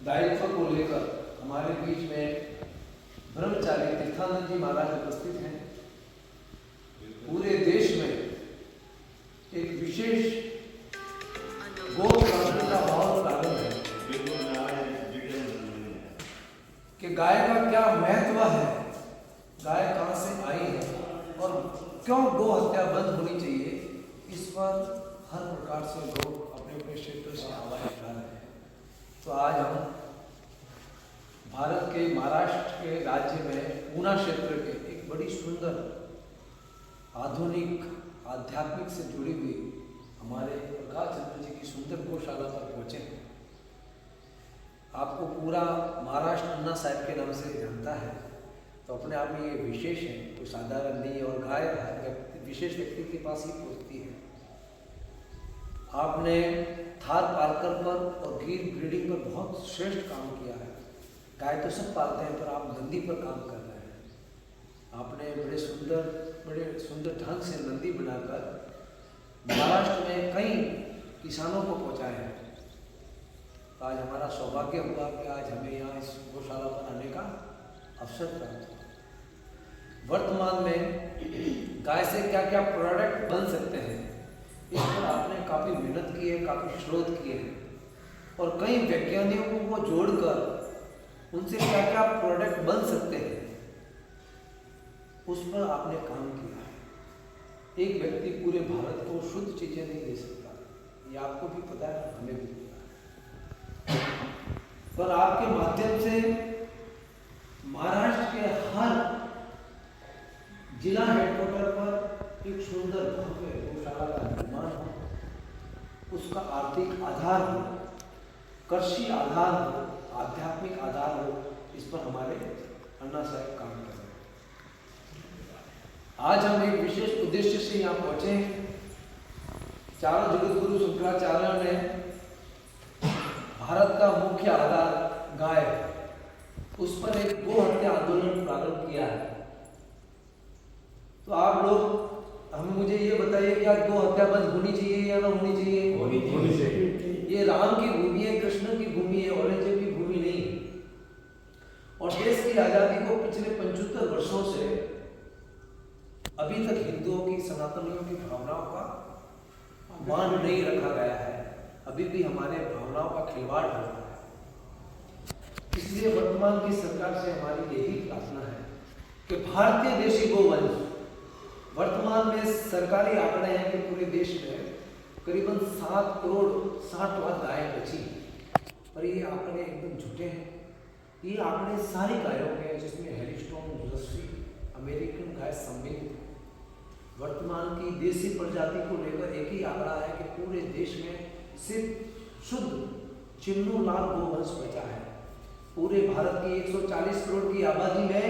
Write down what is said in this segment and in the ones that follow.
दायित्व को लेकर हमारे बीच में ब्रह्मचारी तीर्थानंद जी महाराज उपस्थित हैं। पूरे देश में एक विशेष गौ क्रांति का माहौल प्रारंभ है कि गाय का क्या महत्व है, गाय कहाँ से आई है और क्यों गौ हत्या बंद होनी चाहिए, इस पर हर प्रकार से लोग अपने अपने क्षेत्र से आवाज उठा रहे हैं। तो आज हम भारत के महाराष्ट्र के राज्य में पूना क्षेत्र के एक बड़ी सुंदर आधुनिक आध्यात्मिक से जुड़ी हुई हमारे प्रकाश चंद्र जी की सुंदर गौशाला पर पहुँचे हैं। आपको पूरा महाराष्ट्र अन्ना साहिब के नाम से जानता है, तो अपने आप में ये विशेष है, कोई साधारण नहीं। और गाय विशेष व्यक्ति के पास ही पहुँचती है। आपने थार पालकर पर और गिर ब्रीडिंग पर बहुत श्रेष्ठ काम किया है। गाय तो सब पालते हैं, पर आप नंदी पर काम कर रहे हैं। आपने बड़े सुंदर ढंग से नंदी बनाकर महाराष्ट्र में कई किसानों को पहुंचाए हैं। तो आज हमारा सौभाग्य हुआ कि आज हमें यहाँ इस गौशाला पर आने का अवसर प्राप्त हुआ। वर्तमान में गाय से क्या क्या प्रोडक्ट बन सकते हैं, इस पर आपने काफ़ी मेहनत की है, काफ़ी शोध किए हैं और कई वैज्ञानिकों को जोड़कर उनसे क्या क्या प्रोडक्ट बन सकते हैं, उस पर आपने काम किया है। एक व्यक्ति पूरे भारत को शुद्ध चीज़ें नहीं दे सकता, ये आपको भी पता है, हमें भी पता है। पर आपके माध्यम से महाराष्ट्र के हर जिला हेडक्वार्टर पर एक सुंदर भव्य गौशाला का निर्माण हो, उसका आर्थिक आधार हो, कृषि आधार हो, आध्यात्मिक आधार हो, इस पर हमारे अन्ना साहब काम कर रहे हैं। आज हम एक विशेष उद्देश्य से यहाँ पहुंचे हैं। चारों जगत गुरु शंकराचार्य ने भारत का मुख्य आधार गाय, उस पर एक गो हत्या आंदोलन प्रारंभ किया है। तो आप लोग मुझे ये बताइए, क्या गो हत्या बंद होनी चाहिए या ना होनी चाहिए? होनी चाहिए। ये राम की भूमि है, कृष्ण की भूमि है, औरंगजेब की भूमि नहीं है। और देश की आजादी को पिछले 75 वर्षों से अभी तक हिंदुओं की, सनातनियों की भावनाओं का मान नहीं रखा गया है। अभी भी हमारे भावनाओं का खिलवाड़ हो रहा है। इसलिए वर्तमान की सरकार से हमारी यही प्रार्थना है कि भारतीय देशी गोवंश, वर्तमान में सरकारी आंकड़े हैं कि पूरे देश में करीबन 7 करोड़ 60 लाख गायें बची, पर ये आंकड़े एकदम झूठे हैं। ये आंकड़े सारी गायों के हैं, जिसमें हेलिस्टोन, जर्सी, अमेरिकन गाय सम्मिलित। वर्तमान की देसी प्रजाति को लेकर एक ही आंकड़ा है कि पूरे देश में सिर्फ शुद्ध 96 लाख गोवंश बचा है। पूरे भारत की 140 करोड़ की आबादी में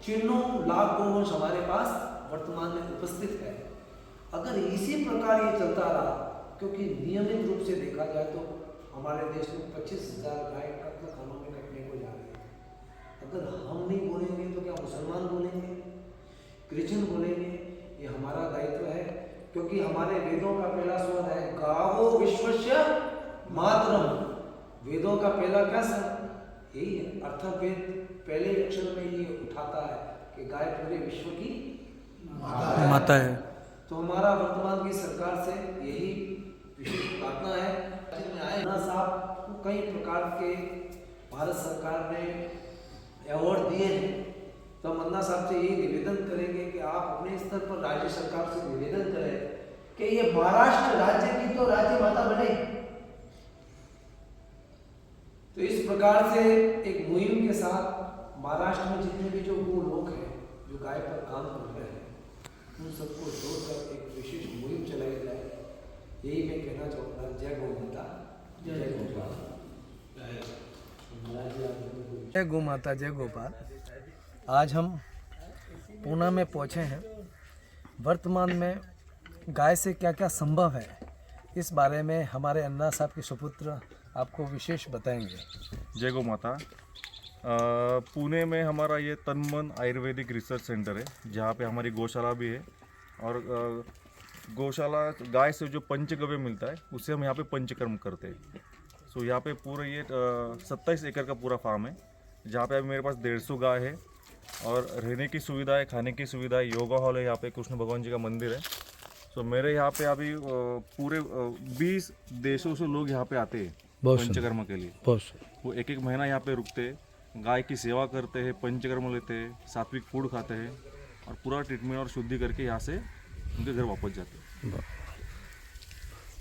96 लाख गोवंश हमारे पास वर्तमान में उपस्थित है। अगर इसी प्रकार ये चलता रहा, क्योंकि नियमित रूप से देखा जाए तो हमारे देश में 25,000 गाय कत्ल खानों में कटने को जा रही है। अगर हम नहीं बोलेंगे तो क्या मुसलमान बोलेंगे, क्रिश्चियन बोलेंगे? ये हमारा दायित्व है, क्योंकि हमारे वेदों का पहला स्वर है गावो विश्वस्य मातरम। वेदों का पहला क्या शब्द यही है, अर्थवेद पहले अक्षर में ये उठाता है कि गाय पूरे विश्व की माता है। तो हमारा वर्तमान की सरकार से यही विशेष प्रार्थना है। अन्ना साहब को कई प्रकार के भारत सरकार ने अवार्ड दिए हैं, तो हम अन्ना साहब से यही निवेदन करेंगे कि आप अपने स्तर पर राज्य सरकार से निवेदन करें कि ये महाराष्ट्र राज्य की तो राज्य माता बने। तो इस प्रकार से एक मुहिम के साथ महाराष्ट्र में जितने भी जो वो लोग हैं जो गाय पर काम कर रहे हैं, उन सबको जोड़कर एक विशेष मुहिम चलाई जाए, यही मैं कहना चाहूँगा। जय गौ माता, जय गोपाल। जय गौ माता, जय गोपाल। आज हम पूना में पहुँचे हैं। वर्तमान में गाय से क्या क्या संभव है, इस बारे में हमारे अन्ना साहब के सुपुत्र आपको विशेष बताएंगे। जय गौ माता। पुणे में हमारा ये तन मन आयुर्वेदिक रिसर्च सेंटर है, जहाँ पे हमारी गौशाला भी है। और गौशाला गाय से जो पंचगव्य मिलता है उससे हम यहाँ पे पंचकर्म करते हैं। सो यहाँ पे पूरा ये 27 एकड़ का पूरा फार्म है, जहाँ पे अभी मेरे पास 150 गाय है और रहने की सुविधा है, खाने की सुविधा है, योगा हॉल है, यहाँ पे कृष्ण भगवान जी का मंदिर है। सो मेरे यहाँ पे अभी पूरे 20 देशों से लोग यहाँ पे आते हैं पंचकर्म के लिए। वो एक महीना यहाँ पे रुकते हैं, गाय की सेवा करते हैं, पंचकर्म लेते हैं, सात्विक फूड खाते हैं और पूरा ट्रीटमेंट और शुद्धि करके यहाँ से उनके घर वापस जाते हैं।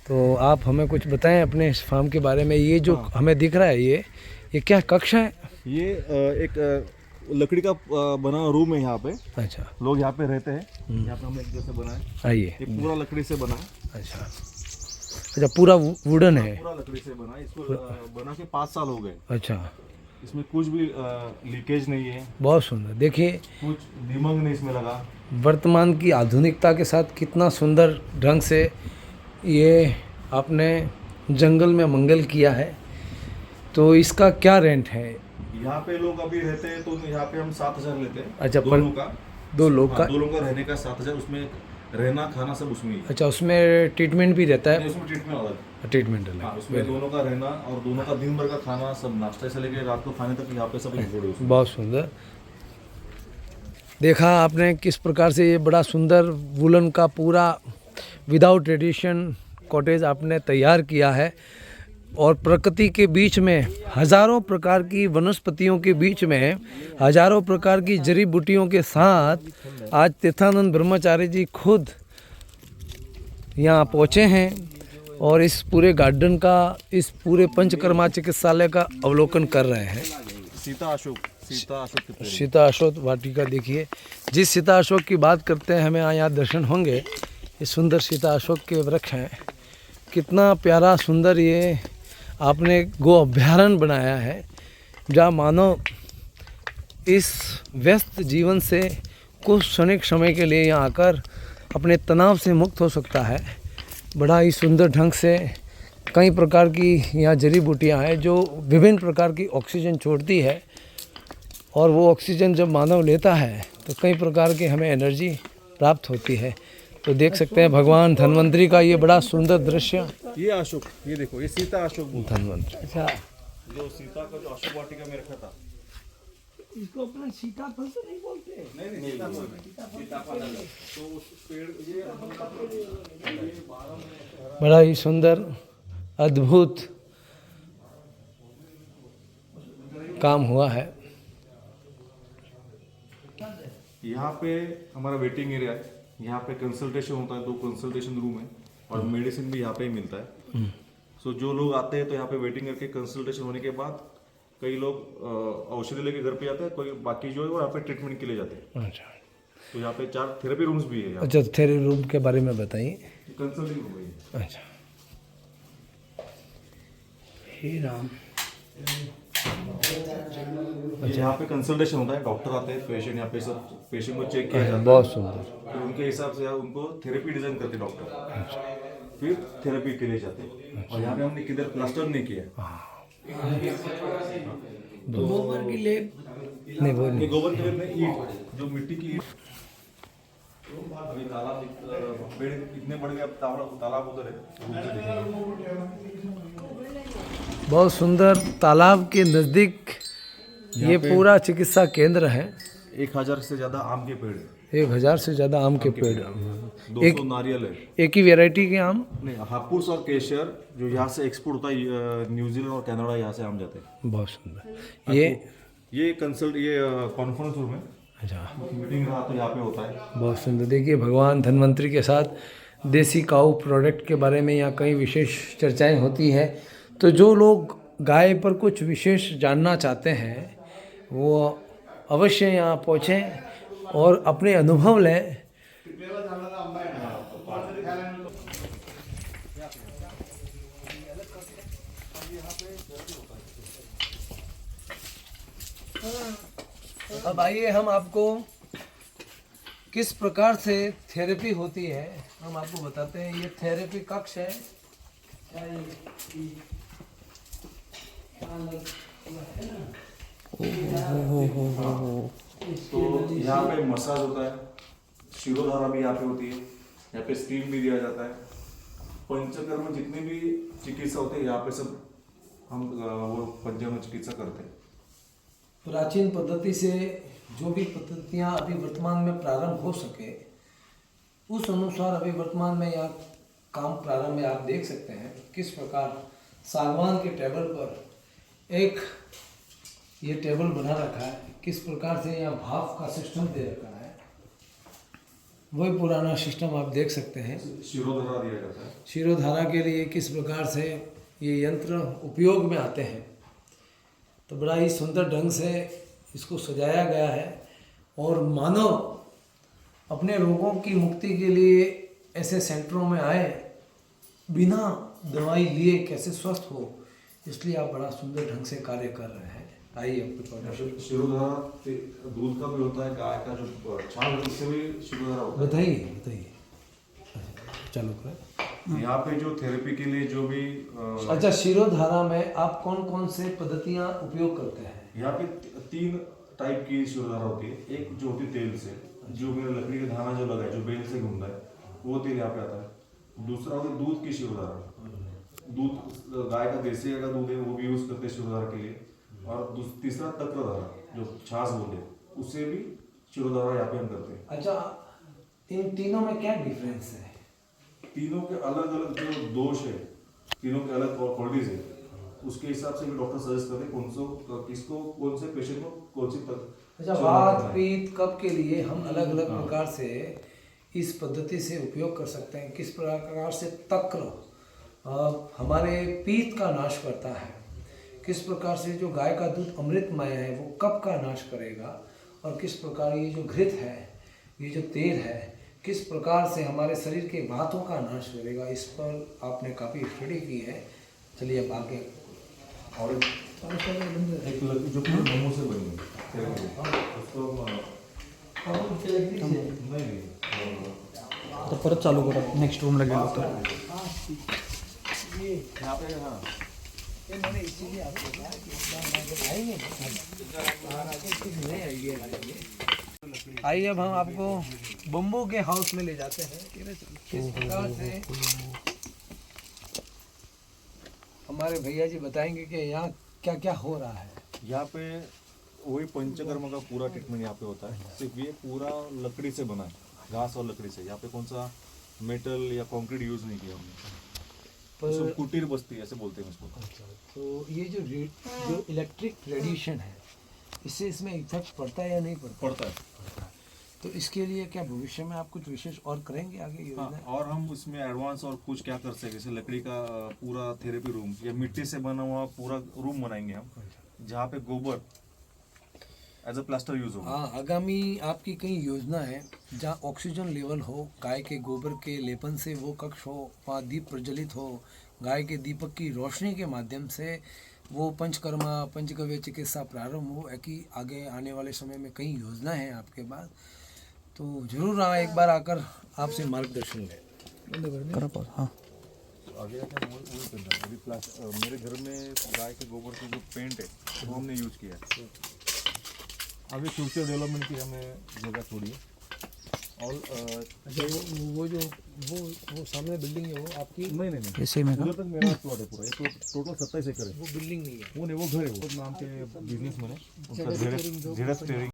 तो आप हमें कुछ बताएं अपने इस फार्म के बारे में। ये जो हमें दिख रहा है ये क्या कक्ष है? ये एक लकड़ी का बना रूम है यहाँ पे। अच्छा, लोग यहाँ पे रहते हैं। यहाँ पे हमने एक जैसे बना है, आइए। ये पूरा लकड़ी से बना है। अच्छा, पूरा वुडन है? पूरा लकड़ी से बना है। इसको बना के 5 साल हो गए। अच्छा, इसमें कुछ भी लीकेज नहीं है। बहुत सुंदर। देखिए, कुछ दीमक नहीं इसमें लगा। वर्तमान की आधुनिकता के साथ कितना सुंदर ढंग से ये आपने जंगल में मंगल किया है। तो इसका क्या रेंट है? यहाँ पे लोग अभी रहते हैं तो यहाँ पे हम 7,000 लेते हैं। अच्छा, दो लोगों का। दो लोग का रहने का 7,000, उसमें रहना खाना सब उसमें ही। अच्छा, उसमें ट्रीटमेंट भी रहता है? उसमें ट्रीटमेंट अलग। ट्रीटमेंट अलग। हाँ, उसमें दोनों का रहना और दोनों का दिन भर का खाना सब, नाश्ते से लेके रात को खाने तक यहाँ पे सब इंक्लूड है उसमें। बहुत सुंदर। देखा आपने किस प्रकार से ये बड़ा सुंदर वुलन का पूरा विदाउट ट्रेडिशन कॉटेज आपने तैयार किया है और प्रकृति के बीच में हजारों प्रकार की वनस्पतियों के बीच में हजारों प्रकार की जड़ी बूटियों के साथ आज तीर्थानंद ब्रह्मचारी जी खुद यहाँ पहुँचे हैं और इस पूरे गार्डन का, इस पूरे पंचकर्मा चिकित्सालय का अवलोकन कर रहे हैं। सीता अशोक वाटिका देखिए। जिस सीता अशोक की बात करते हैं, हमें यहाँ दर्शन होंगे। ये सुंदर सीता अशोक के वृक्ष हैं। कितना प्यारा सुंदर ये आपने गो अभ्यारण्य बनाया है, जहाँ मानव इस व्यस्त जीवन से कुछ क्षणिक समय के लिए यहाँ आकर अपने तनाव से मुक्त हो सकता है। बड़ा ही सुंदर ढंग से कई प्रकार की यहाँ जड़ी बूटियाँ हैं जो विभिन्न प्रकार की ऑक्सीजन छोड़ती है और वो ऑक्सीजन जब मानव लेता है तो कई प्रकार की हमें एनर्जी प्राप्त होती है। तो देख सकते हैं भगवान धन्वंतरी का ये बड़ा सुंदर दृश्य। ये अशोक, ये देखो, ये सीता अशोक धन्वंतरी। अच्छा, जो सीता का जो अशोक वाटिका में रखा था, इसको अपना सीताफल तो नहीं बोलते? नहीं, सीताफल तो उस पेड़ ये बड़ा ही सुंदर अद्भुत काम हुआ है। यहाँ पे हमारा वेटिंग एरिया है। यहाँ पे कंसल्टेशन होता है, 2 कंसल्टेशन रूम है और मेडिसिन भी यहाँ पे ही मिलता है। सो जो लोग आते हैं तो यहाँ पे वेटिंग करके कंसल्टेशन होने के बाद कई लोग औषधि लेके घर पे जाते हैं, कोई बाकी जो है वो यहाँ पे ट्रीटमेंट के लिए जाते हैं। अच्छा, तो यहाँ पे 4 थेरेपी रूम्स भी है। अच्छा, थेरेपी रूम के बारे में बताइए। कंसल्टिंग रूम है। अच्छा, हे राम। यहाँ पे कंसल्टेशन होता है, डॉक्टर आते हैं, पेशेंट यहाँ पे सब पेशेंट को चेक किया जाता है। बहुत सुंदर। फिर उनके हिसाब से उनको थेरेपी डिजाइन करते डॉक्टर, फिर थेरेपी के लिए जाते हैं। और यहाँ पे हमने किधर प्लास्टर नहीं किया। गोबर की लेप नहीं, वो नहीं। गोबर की लेप नहीं, ईंट, जो मिट्टी की ईंट। अभी तालाब पेड़ इतने बड़ गए, अब तालाब उधर है। बहुत सुंदर तालाब के नज़दीक ये पूरा चिकित्सा केंद्र है। 1000 से ज्यादा आम के पेड़ है। 1000 से ज़्यादा आम के पेड़। 200 नारियल है। एक ही वैरायटी के आम? नहीं, हापुस और केसर जो यहाँ से एक्सपोर्ट होता है, न्यूजीलैंड और कनाडा, यहाँ से आम जाते हैं। बहुत सुंदर। ये कॉन्फ्रेंस रूम है। अच्छा, मीटिंग रहा तो यहाँ पे होता है। बहुत सुंदर। देखिए, भगवान धन्वंतरी के साथ देसी काऊ प्रोडक्ट के बारे में यहाँ कई विशेष चर्चाएं होती है। तो जो लोग गाय पर कुछ विशेष जानना चाहते हैं वो अवश्य यहाँ पहुँचें और अपने अनुभव लें। अब आइए हम आपको किस प्रकार से थेरेपी होती है हम आपको बताते हैं। ये थेरेपी कक्ष है। तो यहाँ पे मसाज होता है, शिरोधारा भी यहाँ पे होती है, यहाँ पे स्टीम भी दिया जाता है। पंचकर्म जितनी भी चिकित्सा होती है यहाँ पे सब हम वो पंचम में चिकित्सा करते हैं। प्राचीन पद्धति से जो भी पद्धतियाँ अभी वर्तमान में प्रारंभ हो सके उस अनुसार अभी वर्तमान में यहाँ काम प्रारंभ में आप देख सकते हैं किस प्रकार सागवान के टेबल पर एक ये टेबल बना रखा है, किस प्रकार से यहाँ भाप का सिस्टम दे रखा है, वही पुराना सिस्टम आप देख सकते हैं। शिरोधारा दिया जाता है। शिरोधारा के लिए किस प्रकार से ये यंत्र उपयोग में आते हैं, तो बड़ा ही सुंदर ढंग से इसको सजाया गया है और मानव अपने रोगों की मुक्ति के लिए ऐसे सेंटरों में आए बिना दवाई लिए कैसे स्वस्थ हो, इसलिए आप बड़ा सुंदर ढंग से कार्य कर रहे हैं। आइए आपको शिरोधारा दूध का भी होता है, गाय का जो छाल है उससे भी शिरोधारा होता है। बताइए चालू करें। यहाँ पे जो थेरेपी के लिए जो भी अच्छा, शिरोधारा में आप कौन कौन से पद्धतियाँ उपयोग करते हैं? यहाँ पे 3 टाइप की शिरोधारा होती है। एक जो होती है तेल से, जो मेरे लकड़ी का धाना जो लगा है, जो बेल से घूमता है, वो तेल यहाँ पे आता है। दूसरा होता है दूध की शिरोधारा। दूध गाय का देसी गाय का दूध है, वो भी यूज करते हैं शिरोधारा के लिए। और तीसरा तक्रधारा, जो छाछ बोलते हैं, उससे भी शिरोधारा यहाँ पे हम करते हैं। अच्छा, इन तीनों में क्या डिफरेंस है? तीनों के अलग अलग जो दोष है, तीनों के अलग क्वालिटीज है, उसके हिसाब से भी डॉक्टर सजेस्ट करते हैं कौन से पेशेंट को कौन सी अच्छा, वात पित्त कफ के लिए हम अलग अलग प्रकार से इस पद्धति से उपयोग कर सकते हैं। किस प्रकार से तक्र हमारे पित्त का नाश करता है, किस प्रकार से जो गाय का दूध अमृतमय है वो कफ का नाश करेगा, और किस प्रकार ये जो घृत है, ये जो तेल है, किस प्रकार से हमारे शरीर के वातों का नाश करेगा, इस पर आपने काफ़ी स्टडी की है। चलिए अब आगे। और एक लकड़ी जो पूरे बम्बू से बनी है, उसको नहीं तो परत चालू करा, नेक्स्ट रूम लगेगा तो यहाँ पे। हाँ, आइए अब हम आपको बम्बू के हाउस में ले जाते हैं। किस प्रकार से हमारे भैया जी बताएंगे कि यहाँ क्या क्या हो रहा है। यहाँ पे वही पंचकर्म का पूरा ट्रीटमेंट यहाँ पे होता है। सिर्फ ये पूरा लकड़ी से बना है, घास और लकड़ी से। यहाँ पे कौन सा मेटल या कंक्रीट यूज नहीं किया हमने। पर कुटीर बस्ती ऐसे बोलते हैं इसको। तो ये जो इलेक्ट्रिक रेडिएशन है, इससे इसमें इफेक्ट पड़ता है या नहीं पड़ता है। तो इसके लिए क्या भविष्य में आप कुछ विशेष और करेंगे आगे योजना? हाँ, और हम उसमें एडवांस और कुछ क्या कर सकते, जैसे लकड़ी का पूरा थेरेपी रूम या मिट्टी से बना हुआ पूरा रूम बनाएंगे हम, जहाँ पे गोबर एज अ प्लास्टर यूज होगा। हाँ, आगामी आपकी कई योजना है जहाँ ऑक्सीजन लेवल हो, गाय के गोबर के लेपन से वो कक्ष हो, वहाँ दीप प्रज्वलित हो, गाय के दीपक की रोशनी के माध्यम से वो पंचकर्मा पंचगव्य चिकित्सा प्रारंभ हो। कि आगे आने वाले समय में कई योजना है आपके पास, तो जरूर एक बार आकर आपसे मार्गदर्शन लें। करा पर हाँ आगे मेरे घर में गाय के गोबर की जो पेंट है वो हमने यूज किया है। अभी फ्यूचर डेवलपमेंट की हमें जगह छोड़ी है। और अच्छा, वो सामने बिल्डिंग है, वो आपकी? नहीं, ऐसे में उधर तक मेरा प्लॉट है पूरा। ये तो टोटल 27 एकड़ है। वो बिल्डिंग नहीं है, वो नहीं, वो घर है। वो नाम के बिजनेस मैन है, उसका धीरज स्टीयरिंग